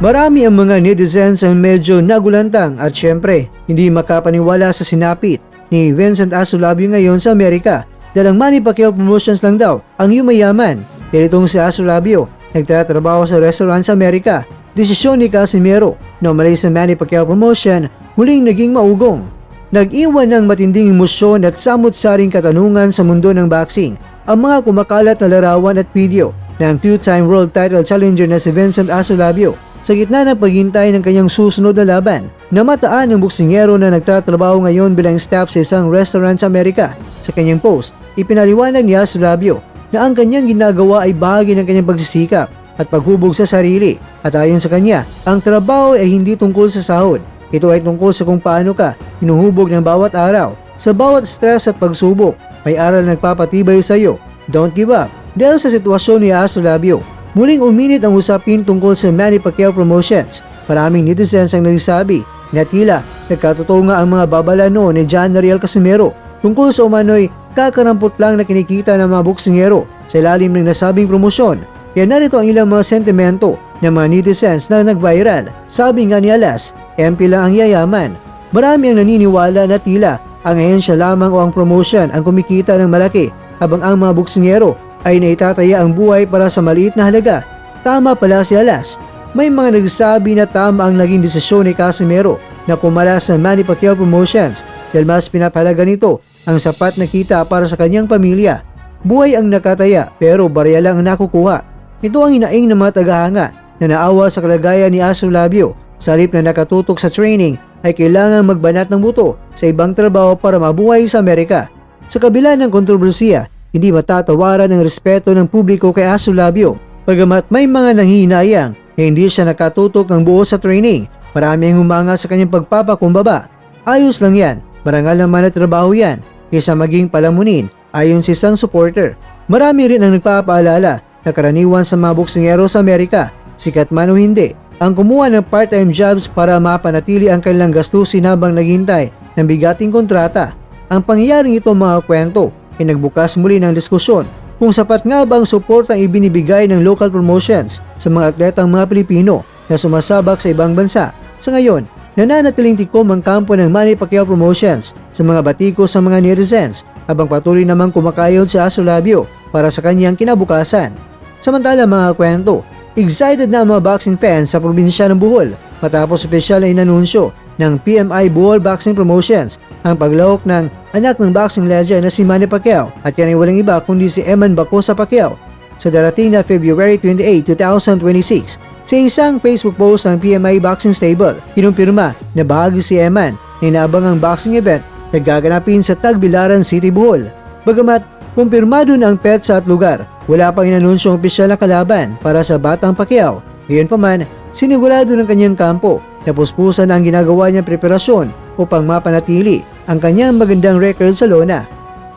Marami ang mga netizens ang medyo nagulantang at syempre hindi makapaniwala sa sinapit ni Vincent Asolabio ngayon sa Amerika dahil ang Manny Pacquiao Promotions lang daw ang yumayaman. Dahil itong si Asolabio nagtatrabaho sa restaurant sa Amerika. Desisyon ni Casimero na umalis sa Manny Pacquiao Promotion muling naging maugong. Nag-iwan ng matinding emosyon at samot-saring katanungan sa mundo ng boxing ang mga kumakalat na larawan at video ng two-time world title challenger na si Vincent Asolabio sa gitna ng paghintay ng kanyang susunod na laban. Namataan ng boksingero na nagtatrabaho ngayon bilang staff sa isang restaurant sa Amerika. Sa kanyang post, ipinaliwanag ni Asolabio na ang kanyang ginagawa ay bahagi ng kanyang pagsisikap at paghubog sa sarili. At ayon sa kanya, ang trabaho ay hindi tungkol sa sahod. Ito ay tungkol sa kung paano ka hinuhubog ng bawat araw. Sa bawat stress at pagsubok, may aral na nagpapatibay sa iyo. Don't give up. Dahil sa sitwasyon ni Asolabio, muling uminit ang usapin tungkol sa Manny Pacquiao Promotions. Maraming netizens ang nagsasabi na tila nagkatotoo nga ang mga babala noon ni John Nariel Casimero tungkol sa umano'y kakarampot lang na kinikita ng mga boksingero sa ilalim ng nasabing promosyon. Kaya narito ang ilang mga sentimento ng mga netizens na nag-viral. Sabi nga ni Alas, MP lang ang yayaman. Marami ang naniniwala na tila ang ahensya lamang o ang promotion ang kumikita ng malaki habang ang mga boksingero ay naitataya ang buhay para sa maliit na halaga. Tama pala si Alas. May mga nagsasabi na tama ang naging desisyon ni Casimero na kumala sa Manny Pacquiao Promotions dahil mas pinapahalaga nito ang sapat na kita para sa kanyang pamilya. Buhay ang nakataya pero barya lang ang nakukuha. Ito ang inaing ng mga tagahanga na naawa sa kalagayan ni Asolabio. Sa halip na nakatutok sa training ay kailangan magbanat ng buto sa ibang trabaho para mabuhay sa Amerika. Sa kabila ng kontrobersiya, hindi matatawaran ng respeto ng publiko kay Asolabio. Bagamat may mga nanghihinayang na hindi siya nakatutok ng buo sa training, marami ang humanga sa kanyang pagpapakumbaba. Ayos lang yan, marangal naman na trabaho yan, kaysa maging palamunin, ayon sa isang supporter. Marami rin ang nagpapaalala na karaniwan sa mga boksingero sa Amerika, sikat man o hindi, ang kumuha ng part-time jobs para mapanatili ang kanilang gastusin habang naghintay ng bigating kontrata. Ang pangyayaring ito mga kwento ay nagbukas muli ng diskusyon kung sapat nga ba ang suportang ibinibigay ng local promotions sa mga atletang mga Pilipino na sumasabak sa ibang bansa. Sa ngayon, nananatiling tikom ang kampo ng Manny Pacquiao Promotions sa mga batiko sa mga netizens habang patuloy namang kumakayod si Asolabio para sa kanyang kinabukasan. Samantala mga kwento, excited na ang mga boxing fans sa probinsya ng Bohol matapos opisyal na inanunsyo ng PMI Bohol Boxing Promotions ang paglahok ng anak ng boxing legend na si Manny Pacquiao at yan ay walang iba kundi si Eman Bacosa Pacquiao. Sa darating na February 28, 2026, sa isang Facebook post ng PMI Boxing Stable, kinumpirma na bahagi si Eman na inaabangang boxing event na gaganapin sa Tagbilaran City, Bohol. Bagamat kumpirmado na ang petsa at lugar, wala pang inanunsyong opisyal na kalaban para sa batang Pacquiao. Ngayon pa man, sinigurado ng kanyang kampo na puspusan ang ginagawa niyang preparasyon upang mapanatili ang kanyang magandang record sa lona.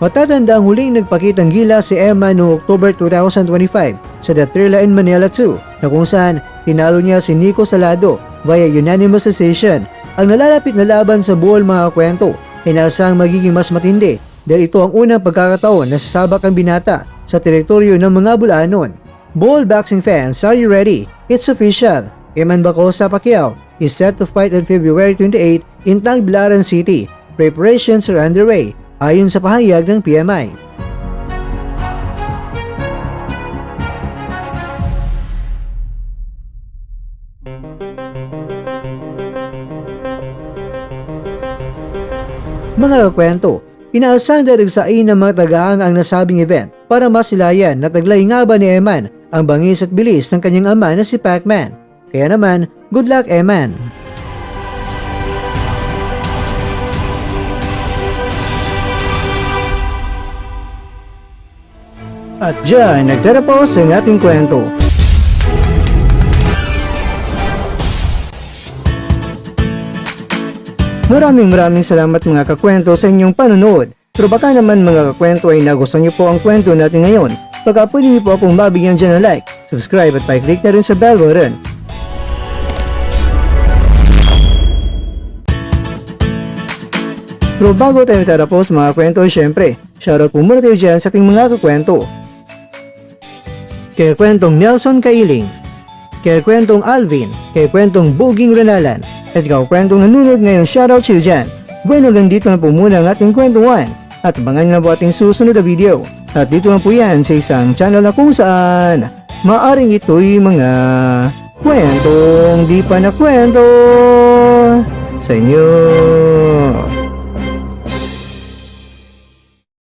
Matatanda ang huling nagpakitang gila si Emma noong October 2025 sa The Thrilla in Manila 2 na kung saan tinalo niya si Nico Salado via unanimous decision. Ang nalalapit na laban sa Bohol mga kwento ay nasang magiging mas matindi dahil ito ang unang pagkakataon na sasabak ang binata sa teritoryo ng mga Bulanon. Bohol boxing fans, are you ready? It's official. Eman Bacosa Pacquiao is set to fight on February 28 in Tagbilaran City. Preparations are underway, ayon sa pahayag ng PMI. Mga kakwento, inaasang darigsain ng mga tagahang ang nasabing event para masilayan na taglay nga ba ni Eman ang bangis at bilis ng kanyang ama na si Pacman. Kaya naman, good luck Eman! At dyan, nagtatapos ang ating kwento. Maraming salamat mga kakwento sa inyong panonood. Pero baka naman mga kakwento ay nagustuhan niyo po ang kwento natin ngayon. Baka pwede niyo po akong mabigyan dyan ng like, subscribe at pa-click na rin sa bell button. Pero bago tayo tatapos mga kwento, syempre, shoutout po muna tayo dyan sa ating mga kakwento. Kaya kwentong Nelson Kailing, kay kwentong Alvin, kay kwentong Buging Renalan, at ikaw kwentong nanonood ngayon, shoutout sa iyo dyan. Bueno, hanggang dito na po muna ang ating kwentuhan at abangan nyo na po ating susunod na video. At dito na po yan sa isang channel na kung saan maaring ito'y mga kwentong di pa na kwento sa inyo.